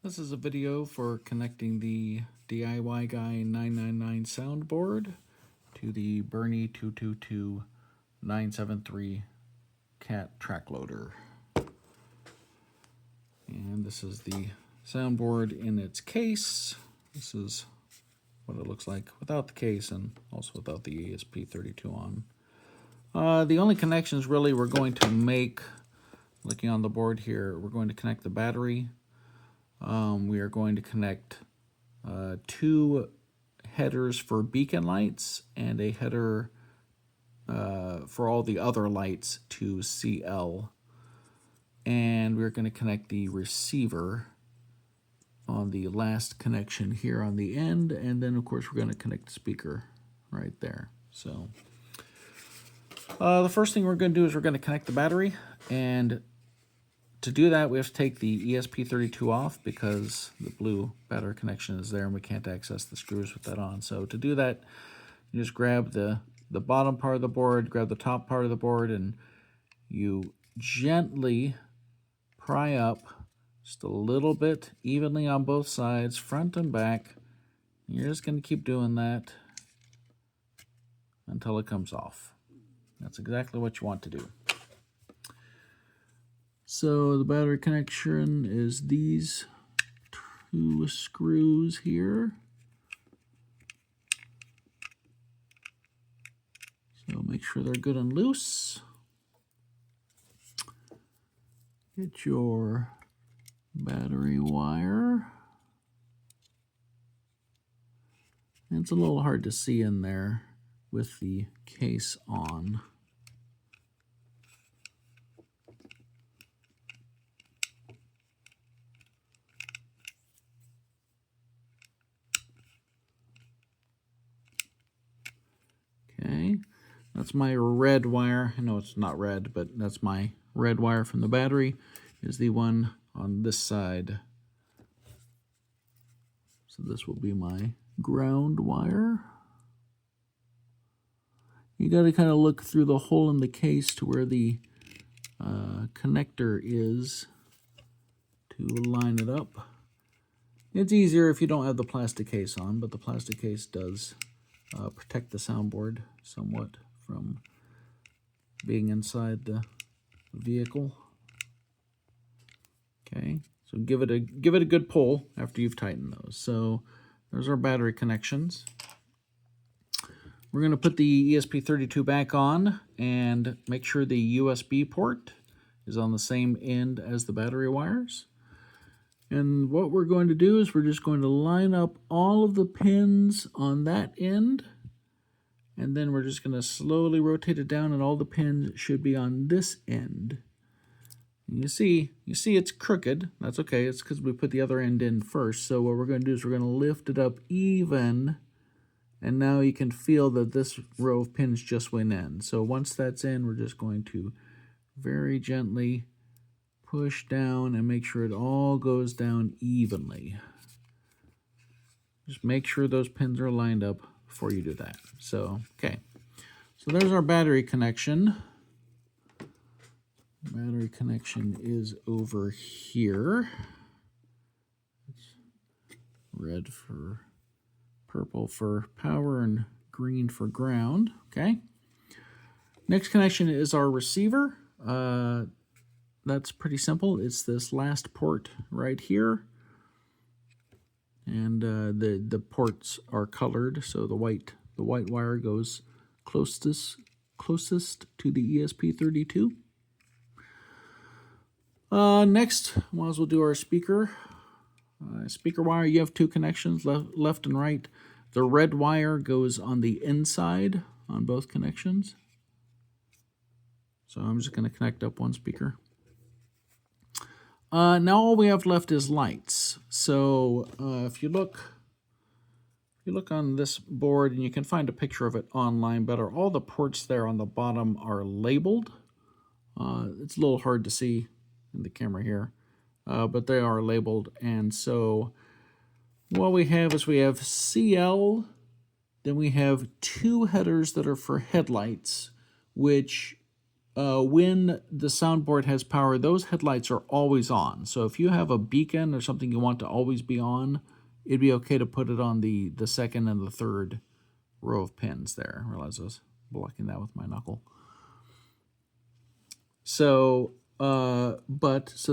This is a video for connecting the DIY Guy 999 soundboard to the Burnie222rc Cat track loader. And this is the soundboard in its case. This is what it looks like without the case and also without the ESP32 on. The only connections really we're going to make, looking on the board here, we're going to connect the battery. We are going to connect two headers for beacon lights and a header for all the other lights to CL. And we're going to connect the receiver on the last connection here on the end. And then, of course, we're going to connect the speaker right there. So the first thing we're going to do is we're going to connect the battery. And to do that, we have to take the ESP32 off because the blue battery connection is there and we can't access the screws with that on. So to do that, you just grab the bottom part of the board, grab the top part of the board, and you gently pry up just a little bit evenly on both sides, front and back. You're just going to keep doing that until it comes off. That's exactly what you want to do. So the battery connection is these two screws here. So make sure they're good and loose. Get your battery wire. And it's a little hard to see in there with the case on. Okay, that's my red wire. I know it's not red, but that's my red wire from the battery, is the one on this side. So this will be my ground wire. You got to kind of look through the hole in the case to where the connector is to line it up. It's easier if you don't have the plastic case on, but the plastic case does protect the soundboard somewhat from being inside the vehicle. Okay, so give it a good pull after you've tightened those. So there's our battery connections. We're going to put the ESP32 back on and make sure the USB port is on the same end as the battery wires. And what we're going to do is we're just going to line up all of the pins on that end. And then we're just going to slowly rotate it down and all the pins should be on this end. And you see it's crooked. That's okay. It's because we put the other end in first. So what we're going to do is we're going to lift it up even. And now you can feel that this row of pins just went in. So once that's in, we're just going to very gently push down and make sure it all goes down evenly. Just make sure those pins are lined up before you do that. So, okay. So there's our battery connection. Battery connection is over here. It's red for purple for power and green for ground. Okay. Next connection is our receiver. That's pretty simple. It's this last port right here. And the ports are colored, so the white wire goes closest to the ESP32. Next, might as well do our speaker. Speaker wire, you have two connections, left and right. The red wire goes on the inside on both connections. So I'm just going to connect up one speaker. Now all we have left is lights. So if you look on this board, and you can find a picture of it online better, all the ports there on the bottom are labeled. It's a little hard to see in the camera here, but they are labeled. And so what we have is we have CL, then we have two headers that are for headlights, which when the soundboard has power, those headlights are always on. So if you have a beacon or something you want to always be on, it'd be okay to put it on the second and the third row of pins there. I realize I was blocking that with my knuckle. So, so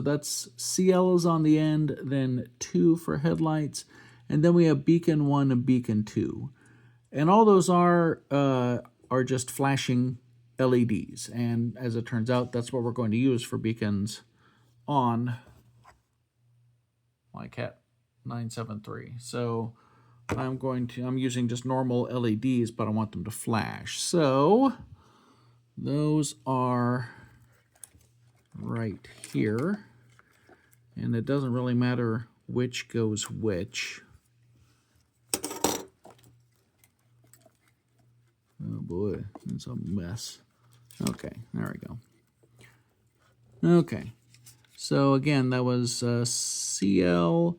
that's CL is on the end, then 2 for headlights, and then we have beacon 1 and beacon 2. And all those are just flashing LEDs. And as it turns out, that's what we're going to use for beacons on my Cat 973. So I'm using just normal LEDs, but I want them to flash. So those are right here. And it doesn't really matter which goes which. Oh boy, it's a mess. Okay, there we go. Okay, so again, that was CL,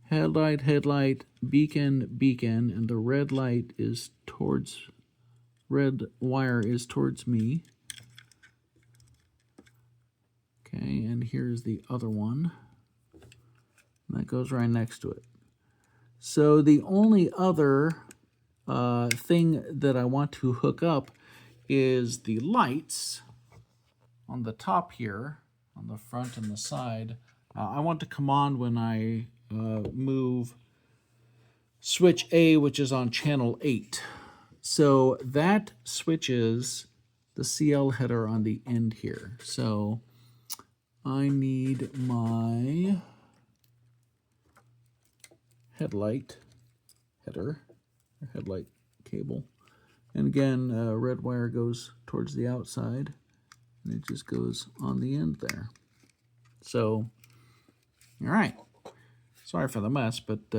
headlight, beacon, and the red wire is towards me. Okay, and here's the other one. That goes right next to it. So the only other thing that I want to hook up is the lights on the top here, on the front and the side. I want to come on when I move switch A, which is on channel 8. So that switches the CL header on the end here. So I need my headlight header, or headlight cable. And again, red wire goes towards the outside, and it just goes on the end there. So, all right. Sorry for the mess, but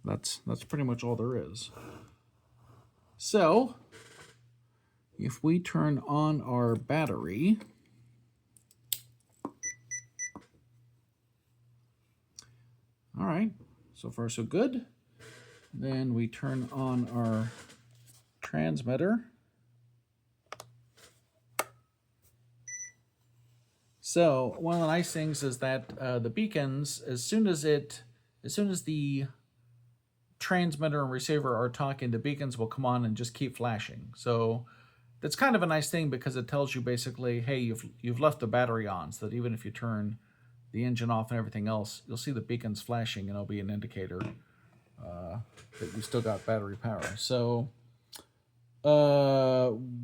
that's pretty much all there is. So, if we turn on our battery, all right, so far so good. Then we turn on our transmitter. So one of the nice things is that the beacons, as soon as the transmitter and receiver are talking, the beacons will come on and just keep flashing. So that's kind of a nice thing because it tells you basically, hey, you've left the battery on, so that even if you turn the engine off and everything else, you'll see the beacons flashing, and it'll be an indicator that you still got battery power. So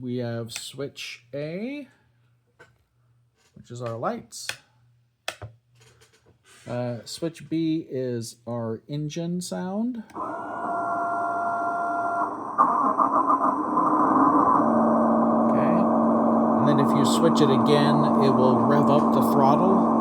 we have switch A, which is our lights. Switch B is our engine sound. Okay. And then if you switch it again, it will rev up the throttle.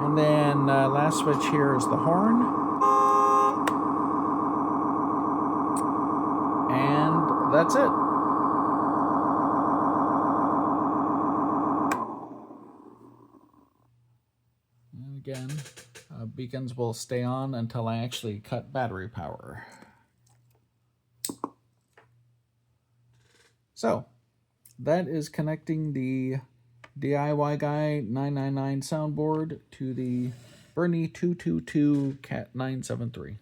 And then last switch here is the horn. And that's it. And again, beacons will stay on until I actually cut battery power. So that is connecting the DIY Guy 999 soundboard to the Burnie222 Cat 973.